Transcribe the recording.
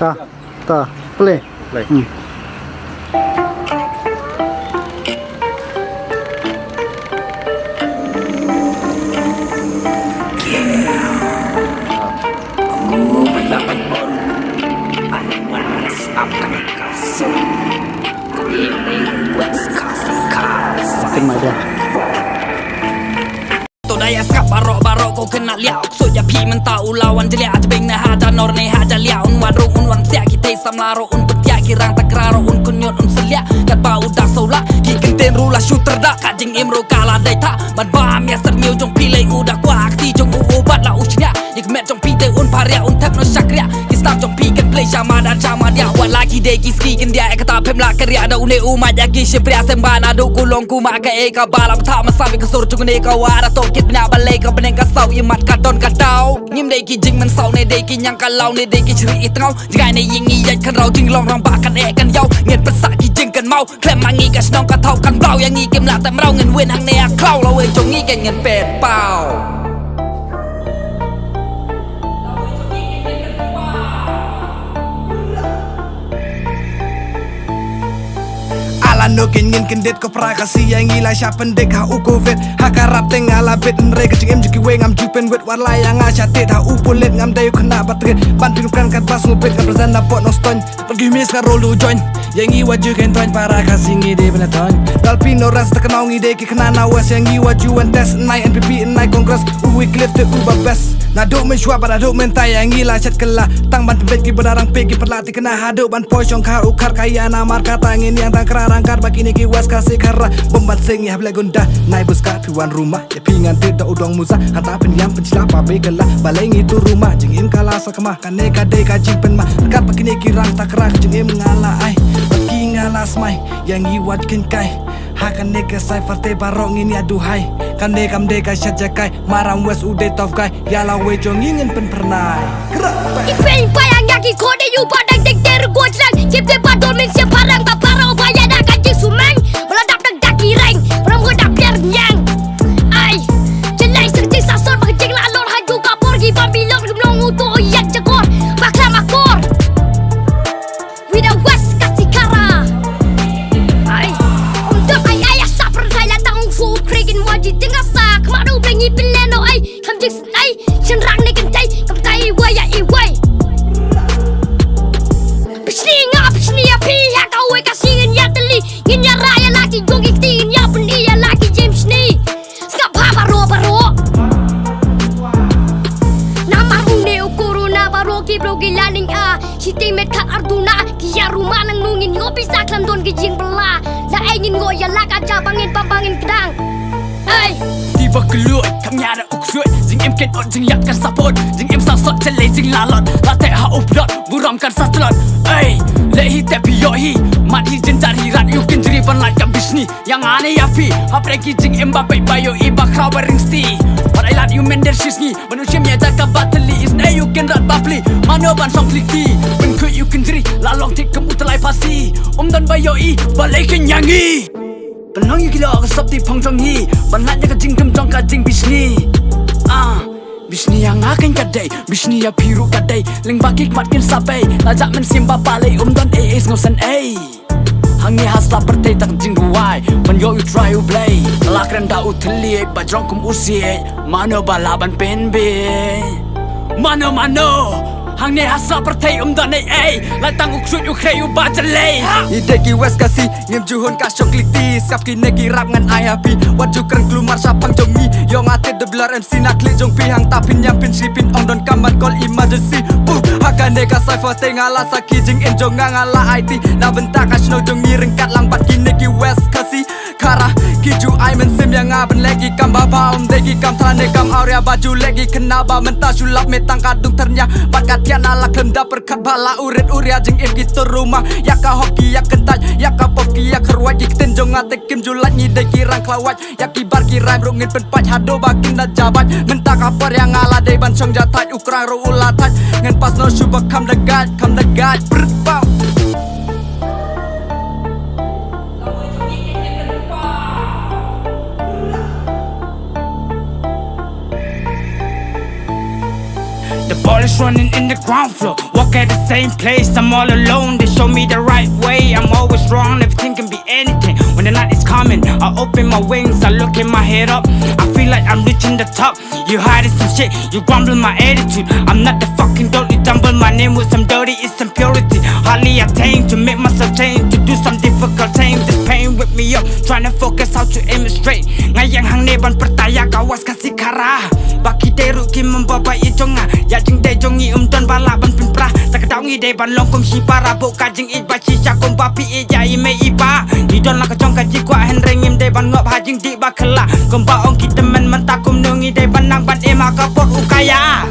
Ta, ta, play. Play. Makin macam. ตัวได้สับบารอกก็ขนาดเลี้ยวสุดอย่าพี่มันตาอุลาวันจะเลี้ยจะเป็นนะฮะจะนอนในฮะจะเลี้ยอุ่นวันรุ่งอุ่นวันเสียกิเตสำลาโรอุ่นปัญญากิรังตะกราโรอุ่นคนยอดอุ่นเสียกัดบ่าวดักโซล่ากิกันเต้นรู้ละชูตระดักกะจิงเอ็มโรกาลาได้ท่าบัดบ้าเมียสัตว์มิวจงพี่เลยอุดักว่าที่จงอูบัดละอุชเนียยิงแม่จงพี่เตอุ่นพาริยอุ่นแทบนชักเรียกิสตาจงพี่กันเพลย์ชามาดาชามาเดียวันลากิเดกิสกีกันเดียเอกตาเพมลากเรียดาอุเนอูมาจากกิเชปรียเซมบานาดูกุลงกูมาเกเอกบาลาบท่ามาสาวิกสุรจุกเนกวาระโตกิดเนียบัลเลกเป็นกะเศร้ายิ่งมัดกะดอนกะดาวยิ้มได้กี่จริงมันเศร้าในได้กี่ยังกะเล่าในได้กี่ชริตเงาจะไงในยิงงี้ยัดขันเราจริงลองรำบากกันกันเย้าเงินประสากี่จริงกันเมาแคลมมางี้กับน้องกะเท่ากันเปล่าอย่างงี้เกมละแต่เราเงินเว้นทางในเคล้าเราเองจงงี้กันเงินเป็ดเปล่าNo kenyan kendet ko prakasi yang ila siya pendek ha ukovet hakarap tengala bet mereka cing em juki we ngam jupen wet warla yang ngacatet ha upolet ngam dayu kena batret bantu kan kat bas ngopet kan berzana pot no stone pergi mis ka rolu join yang iwa juken ton parakasi ngide benaton dalpino ras terkenal ngide ki kena nawas yang iwa juan tes naik NPP naik kongres uwi clip te uba best na do men shwa pada do men tay yang ila chat kala tang ban bet ki berarang pegi perlati kena hado ban poisong ka ukar kaya na marka tangin yang tang kerarang Bakini ki was kasih karra bombat sing ya blegunda naik bus ka tuan rumah ya pingan tidak udang musa hata penyam pencila pabe kala baleng itu rumah jengim kala sakma kane kade ka jimpen ma kat bakini ki rang takrak jengim ngala ai baki ngala smai yang iwat ken kai hakan ne ke sai farte barong ini aduhai kane kam de ka syajakai maram wes ude tof kai ya la we jongingen pen pernai gerak ifeng bayang yaki kode yu padang dek der gojlang kip de badol men se parang ba parau bayang sumang meledak dak kireng rambut dak biar nyang ai jelai serti sasor bakjeng lalor haju kapor gi bambilor gemlong utu oyak jagor bakla makor wida west kasih kara ai untuk ai ayah saper kaya tang fu kregin wajib tengah sa kemaru blengi peleno ai kamjik ai cenrang ne kentai kamtai waya iwai Bisni api ya kau kasih ya teli Inya raya lagi jogi tingin ya pun iya lagi James ni Skap baro Nama rune ukuru na baro ki brogi laning a Siti met kat arduna Kia rumah nang nungin ngopi saklan don gijing bela La ingin ngoya lak aja bangin pambangin kedang Ay Tiba keluar kam nyara uksut Jing em ket ot jing yak kan sapot Jing em sasot cele jing lalot Late ha uplot buram kan saslot Ay lehi tapi yohi mat hi jentar hirat you can jiri pan like bisni yang ane yapi apreki jing em bapai bayo iba covering sti but I like you mender shisni manusia mia jaka batli is na you can rat bapli mano ban song kliki when could you can jiri la long tik kamu telai pasi dan bayo i balai kenyangi penang you kilo sabti pangchong hi ban lat jaka jing kem jong ka jing bisni Bisni yang akan kadai Bisni ya biru kadai Ling bagi matkin sabai Lajak men simba balai dan es ngosan Hangi hasla pertai tak jingguai Man yo you try you play Lakran da utli Bajrong kum usi Mano balaban penbe Mano Hangi hasla pertai dan Latang uksut you kray you bajalay Ide ki wes kasih ngim juhun ka syok liti Siap ki neki rap ngan ai happy Wat jukren klumar sapang jongi Yo ngate de blar MC nak klik jong pihang tapin yang pin sipin dan kaman call emergency Hakane ka sai fa tengala saki jing en jong ngala IT na bentak ka sno jong ngirengkat lang bat ki neki wes kasih Kara kiju ai men sim yang ngaben lagi kam baba degi kam thane kam aurea baju lagi kenaba menta sulap metang kadung ternya bakat yan ala kenda perkat bala uret uria jeng em gitu rumah ya ka hoki ya kentaj ya ka poki ya kerwat dik tenjong ngate kim julat nyi degi rang klawat ya kibar ki raim rungin penpaj hado bakin da jabat menta kapar yang ala de ban song jatat ukrang ro ulatat ngen pas no shuba kam degat berbau All is running in the ground floor. Walk at the same place, I'm all alone. They show me the right way, I'm always wrong. Everything can be anything. When the night is coming, I open my wings, I look in my head up. I feel like I'm reaching the top. You hiding some shit, you grumble my attitude. I'm not the fucking dope, you tumble my name with some dirty, it's some purity. Hardly attain to make myself change, to do some difficult things. This pain whip me up, trying to focus how to aim it straight. Ngayang hang neban pertaya kawas kasih kara. Baki deru ki membabai jonga. Ya jing de jongi don bala ban pin pra. Sakadau ngi de ban long kum si para bo ka jing I ba chi sha kum ba pi e ja I me I ba. Ni don la ka chong ka ji kwa hen reng im de ban ngop ha jing di ba khla. Kum ba ong ki temen man ta kum nungi de ban nang ban e ma ka pot ukaya.